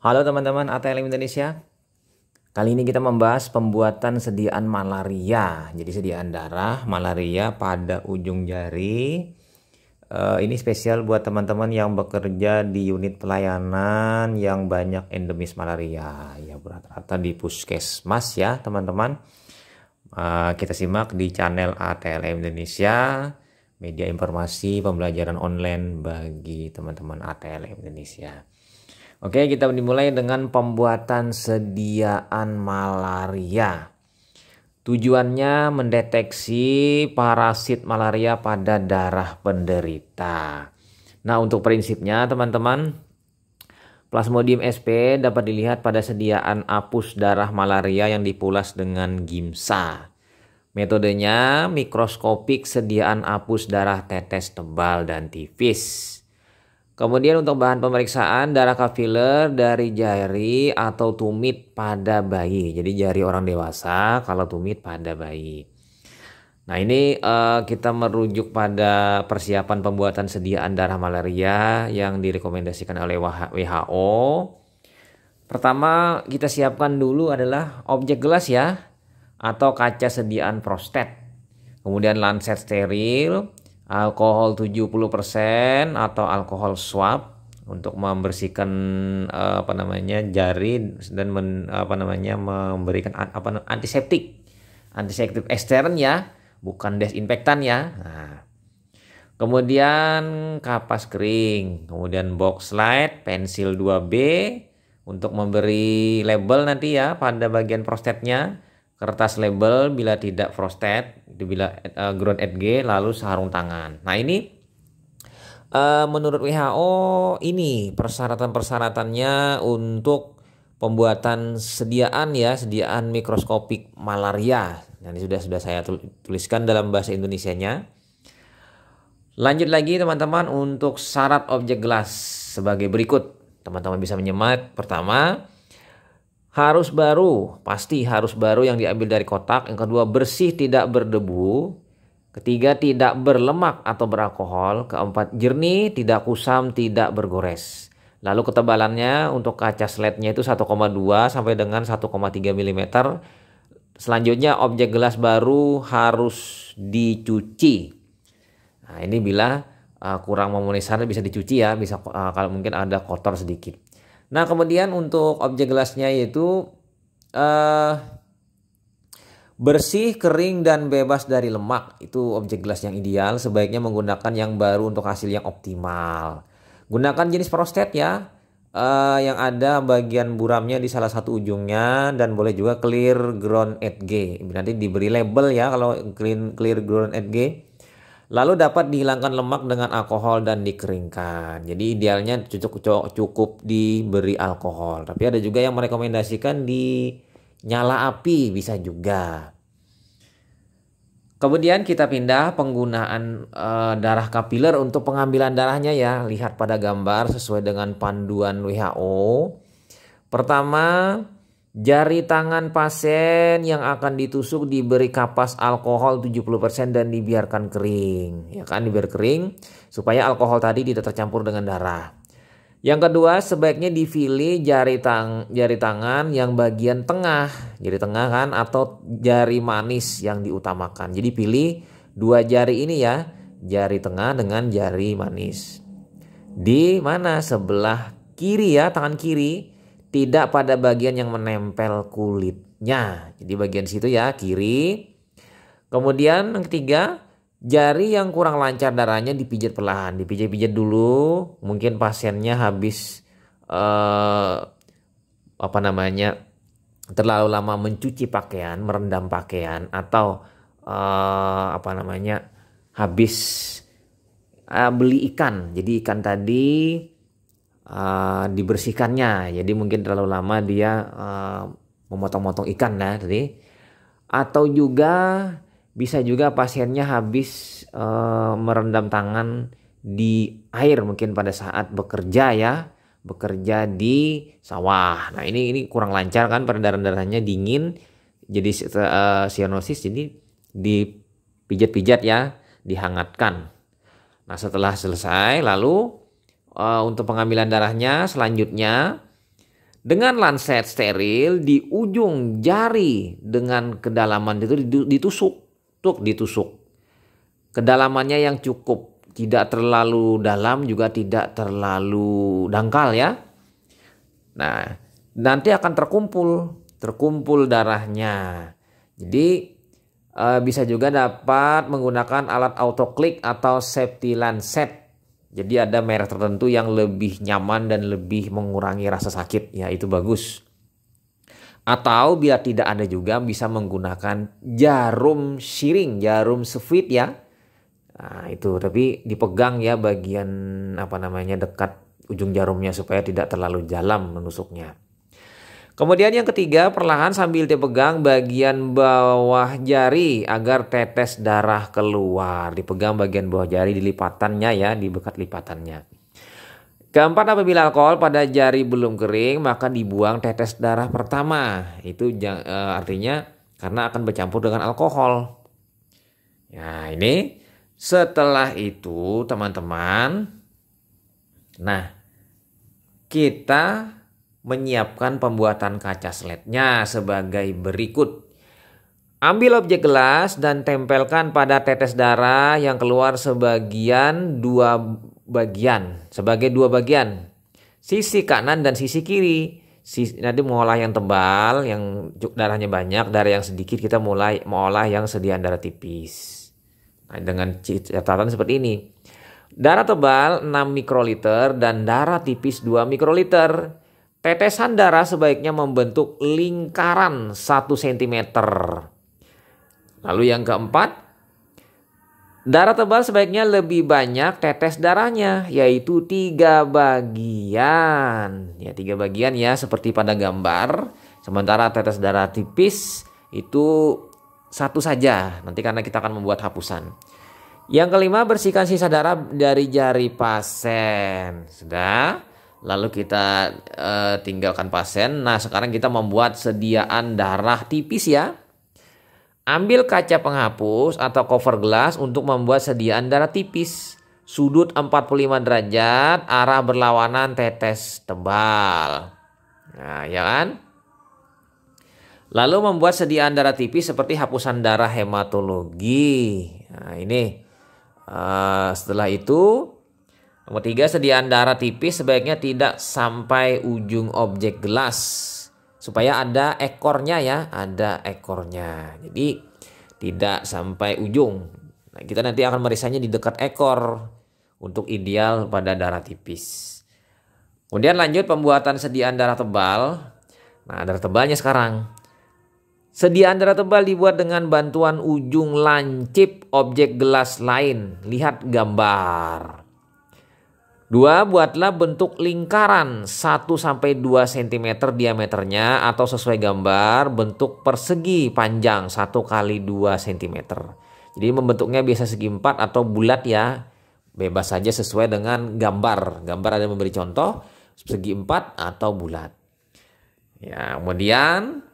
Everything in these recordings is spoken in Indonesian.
Halo teman-teman ATLM Indonesia. Kali ini kita membahas pembuatan sediaan malaria. Jadi sediaan darah malaria pada ujung jari. Ini spesial buat teman-teman yang bekerja di unit pelayanan yang banyak endemis malaria. Ya rata-rata di puskesmas ya teman-teman. Kita simak di channel ATLM Indonesia, media informasi pembelajaran online bagi teman-teman ATLM Indonesia. Oke, kita dimulai dengan pembuatan sediaan malaria. Tujuannya mendeteksi parasit malaria pada darah penderita. Nah, untuk prinsipnya teman-teman, Plasmodium SP dapat dilihat pada sediaan apus darah malaria yang dipulas dengan gimsa. Metodenya mikroskopik sediaan apus darah tetes tebal dan tipis. Kemudian untuk bahan pemeriksaan darah kapiler dari jari atau tumit pada bayi. Jadi jari orang dewasa, kalau tumit pada bayi. Nah ini kita merujuk pada persiapan pembuatan sediaan darah malaria yang direkomendasikan oleh WHO. Pertama kita siapkan dulu adalah objek gelas ya, atau kaca sediaan prostat. Kemudian lancet steril, alkohol 70% atau alkohol swab untuk membersihkan jari dan memberikan antiseptik ekstern ya, bukan desinfektan ya. Nah, kemudian kapas kering, kemudian box slide, pensil 2B untuk memberi label nanti ya pada bagian prostatnya. Kertas label bila tidak prostat, bila ground EDG, lalu sarung tangan. Nah ini menurut WHO ini persyaratan-persyaratannya untuk pembuatan sediaan mikroskopik malaria. Nah ini sudah saya tuliskan dalam bahasa Indonesianya. Lanjut lagi teman-teman untuk syarat objek gelas sebagai berikut. Teman-teman bisa menyimak. Pertama, harus baru, pasti harus baru yang diambil dari kotak. Yang kedua, bersih tidak berdebu. Ketiga, tidak berlemak atau beralkohol. Keempat, jernih, tidak kusam, tidak bergores. Lalu ketebalannya untuk kaca slide-nya itu 1,2 sampai dengan 1,3 mm. Selanjutnya objek gelas baru harus dicuci. Nah ini bila kurang memenuhi syarat bisa dicuci ya, bisa kalau mungkin ada kotor sedikit. Nah kemudian untuk objek gelasnya yaitu bersih, kering, dan bebas dari lemak. Itu objek gelas yang ideal. Sebaiknya menggunakan yang baru untuk hasil yang optimal. Gunakan jenis prostat ya, yang ada bagian buramnya di salah satu ujungnya. Dan boleh juga clear ground EDG. Nanti diberi label ya kalau clear ground EDG. Lalu dapat dihilangkan lemak dengan alkohol dan dikeringkan. Jadi idealnya cukup diberi alkohol. Tapi ada juga yang merekomendasikan di nyala api bisa juga. Kemudian kita pindah penggunaan darah kapiler untuk pengambilan darahnya ya. Lihat pada gambar sesuai dengan panduan WHO. Pertama, jari tangan pasien yang akan ditusuk diberi kapas alkohol 70% dan dibiarkan kering. Ya kan, dibiar kering supaya alkohol tadi tidak tercampur dengan darah. Yang kedua, sebaiknya dipilih jari tangan yang bagian tengah. Jari tengah kan, atau jari manis yang diutamakan. Jadi pilih dua jari ini ya, jari tengah dengan jari manis. Di mana? Sebelah kiri ya, tangan kiri. Tidak pada bagian yang menempel kulitnya. Jadi bagian situ ya, kiri. Kemudian yang ketiga, jari yang kurang lancar darahnya dipijat perlahan. Dipijat-pijat dulu. Mungkin pasiennya habis terlalu lama mencuci pakaian, merendam pakaian, atau habis beli ikan. Jadi ikan tadi dibersihkannya, jadi mungkin terlalu lama dia memotong-motong ikan ya tadi. Atau juga bisa juga pasiennya habis merendam tangan di air mungkin pada saat bekerja di sawah. Nah ini kurang lancar kan, peredaran darahnya dingin, jadi cyanosis, jadi dipijat-pijat ya, dihangatkan. Nah setelah selesai lalu untuk pengambilan darahnya selanjutnya Dengan lancet steril di ujung jari dengan kedalaman itu ditusuk. Kedalamannya yang cukup, tidak terlalu dalam juga tidak terlalu dangkal ya. Nah, nanti akan terkumpul darahnya. Jadi bisa juga dapat menggunakan alat autoklik atau safety lancet. Jadi ada merek tertentu yang lebih nyaman dan lebih mengurangi rasa sakit, ya itu bagus. Atau biar tidak ada juga bisa menggunakan jarum syring, jarum sefit ya. Nah itu tapi dipegang ya bagian dekat ujung jarumnya supaya tidak terlalu dalam menusuknya. Kemudian yang ketiga, perlahan sambil dipegang bagian bawah jari agar tetes darah keluar. Dipegang bagian bawah jari di lipatannya ya, di bekat lipatannya. Keempat, apabila alkohol pada jari belum kering, maka dibuang tetes darah pertama. Itu artinya karena akan bercampur dengan alkohol. Ya ini setelah itu teman-teman, nah kita menyiapkan pembuatan kaca slednya sebagai berikut. Ambil objek gelas dan tempelkan pada tetes darah yang keluar sebagai dua bagian. Sisi kanan dan sisi kiri. Nanti mengolah yang tebal, yang darahnya banyak, darah yang sedikit kita mulai mengolah yang sediaan darah tipis. Nah, dengan catatan seperti ini. Darah tebal 6 mikroliter dan darah tipis 2 mikroliter. Tetesan darah sebaiknya membentuk lingkaran 1 cm. Lalu yang keempat, darah tebal sebaiknya lebih banyak tetes darahnya, yaitu 3 bagian. Ya 3 bagian ya seperti pada gambar. Sementara tetes darah tipis itu 1 saja. Nanti karena kita akan membuat hapusan. Yang kelima, bersihkan sisa darah dari jari pasien. Sudah. Lalu kita tinggalkan pasien. Nah sekarang kita membuat sediaan darah tipis ya. Ambil kaca penghapus atau cover glass untuk membuat sediaan darah tipis. Sudut 45 derajat, arah berlawanan tetes tebal. Nah ya kan. Lalu membuat sediaan darah tipis seperti hapusan darah hematologi. Nah ini setelah itu, nomor 3, sediaan darah tipis sebaiknya tidak sampai ujung objek gelas. Supaya ada ekornya ya, ada ekornya. Jadi tidak sampai ujung. Nah, kita nanti akan merisanya di dekat ekor untuk ideal pada darah tipis. Kemudian lanjut pembuatan sediaan darah tebal. Nah darah tebalnya sekarang. Sediaan darah tebal dibuat dengan bantuan ujung lancip objek gelas lain. Lihat gambar. 2. Buatlah bentuk lingkaran 1-2 cm diameternya atau sesuai gambar bentuk persegi panjang 1 x 2 cm. Jadi membentuknya biasa segi 4 atau bulat ya. Bebas saja sesuai dengan gambar. Gambar ada memberi contoh segi 4 atau bulat. Ya, kemudian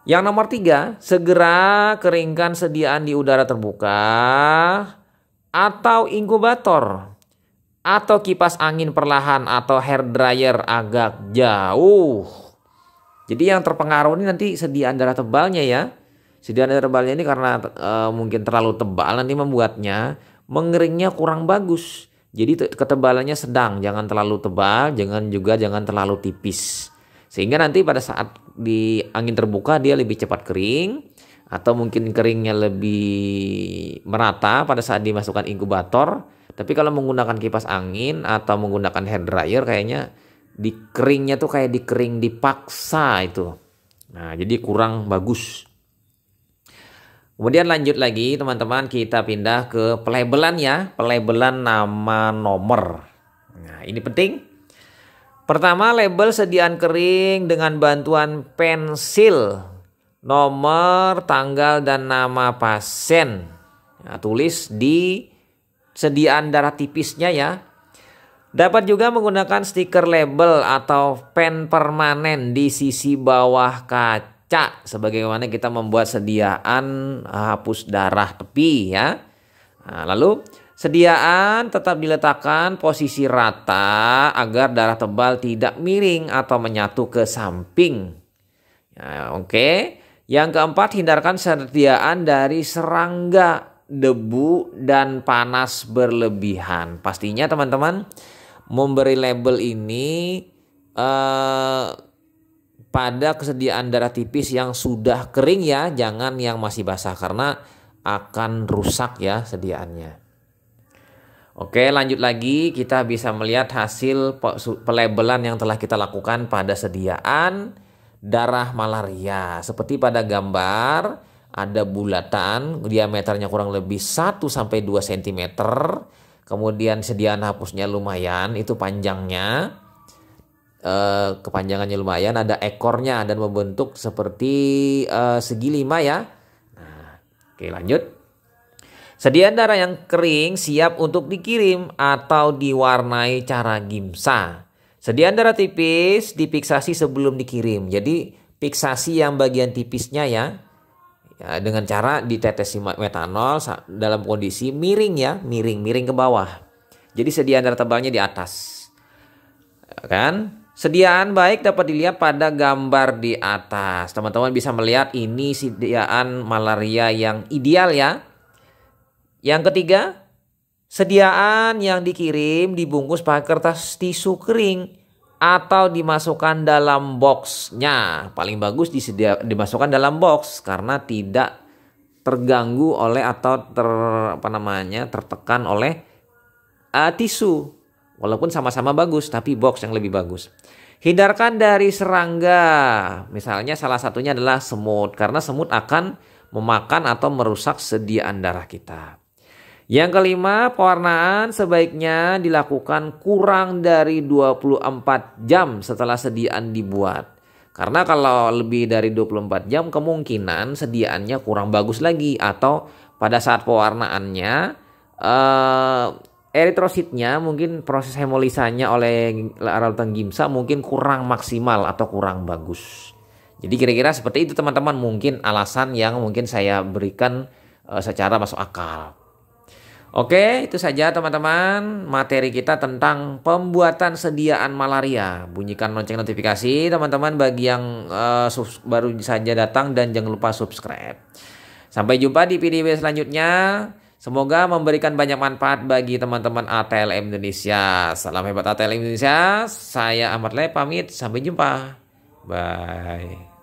yang nomor 3, segera keringkan sediaan di udara terbuka atau inkubator atau kipas angin perlahan atau hair dryer agak jauh. Jadi yang terpengaruh ini nanti sediaan darah tebalnya ya. Sediaan darah tebalnya ini karena mungkin terlalu tebal nanti membuatnya mengeringnya kurang bagus. Jadi ketebalannya sedang, jangan terlalu tebal, jangan terlalu tipis. Sehingga nanti pada saat di angin terbuka dia lebih cepat kering atau mungkin keringnya lebih merata pada saat dimasukkan inkubator. Tapi kalau menggunakan kipas angin atau menggunakan hair dryer kayaknya dikeringnya tuh kayak dikering dipaksa itu. Nah jadi kurang bagus. Kemudian lanjut lagi teman-teman, kita pindah ke pelabelan ya. Pelabelan nama nomor. Nah ini penting. Pertama, label sediaan kering dengan bantuan pensil, nomor, tanggal, dan nama pasien. Nah, tulis di sediaan darah tipisnya ya. Dapat juga menggunakan stiker label atau pen permanen di sisi bawah kaca. Sebagaimana kita membuat sediaan hapus darah tepi ya. Nah, lalu Sediaan tetap diletakkan posisi rata agar darah tebal tidak miring atau menyatu ke samping. Ya, oke. Yang keempat, hindarkan sediaan dari serangga, debu, dan panas berlebihan. Pastinya teman-teman memberi label ini pada kesediaan darah tipis yang sudah kering ya, jangan yang masih basah karena akan rusak ya sediaannya. Oke, lanjut lagi, kita bisa melihat hasil pelabelan yang telah kita lakukan pada sediaan darah malaria. Seperti pada gambar, ada bulatan, diameternya kurang lebih 1-2 cm. Kemudian sediaan hapusnya lumayan, itu panjangnya. Kepanjangannya lumayan, ada ekornya dan membentuk seperti segi 5 ya. Nah, oke lanjut. Sediaan darah yang kering siap untuk dikirim atau diwarnai cara gimsa. Sediaan darah tipis dipiksasi sebelum dikirim. Jadi piksasi yang bagian tipisnya ya, dengan cara ditetesi metanol dalam kondisi miring ya, miring ke bawah. Jadi sediaan darah tebalnya di atas. Kan? Sediaan baik dapat dilihat pada gambar di atas. Teman-teman bisa melihat ini sediaan malaria yang ideal ya. Yang ketiga, sediaan yang dikirim dibungkus pakai kertas tisu kering atau dimasukkan dalam boxnya. Paling bagus dimasukkan dalam box karena tidak terganggu oleh atau tertekan oleh tisu. Walaupun sama-sama bagus, tapi box yang lebih bagus. Hindarkan dari serangga. Misalnya salah satunya adalah semut. Karena semut akan memakan atau merusak sediaan darah kita. Yang kelima, pewarnaan sebaiknya dilakukan kurang dari 24 jam setelah sediaan dibuat. Karena kalau lebih dari 24 jam kemungkinan sediaannya kurang bagus lagi. Atau pada saat pewarnaannya eritrositnya mungkin proses hemolisanya oleh larutan gimsa mungkin kurang maksimal atau kurang bagus. Jadi kira-kira seperti itu teman-teman, mungkin alasan yang mungkin saya berikan secara masuk akal. Oke, itu saja teman-teman materi kita tentang pembuatan sediaan malaria. Bunyikan lonceng notifikasi teman-teman bagi yang baru saja datang dan jangan lupa subscribe. Sampai jumpa di video selanjutnya. Semoga memberikan banyak manfaat bagi teman-teman ATLM Indonesia. Salam hebat ATLM Indonesia. Saya Ahmad Le pamit. Sampai jumpa. Bye.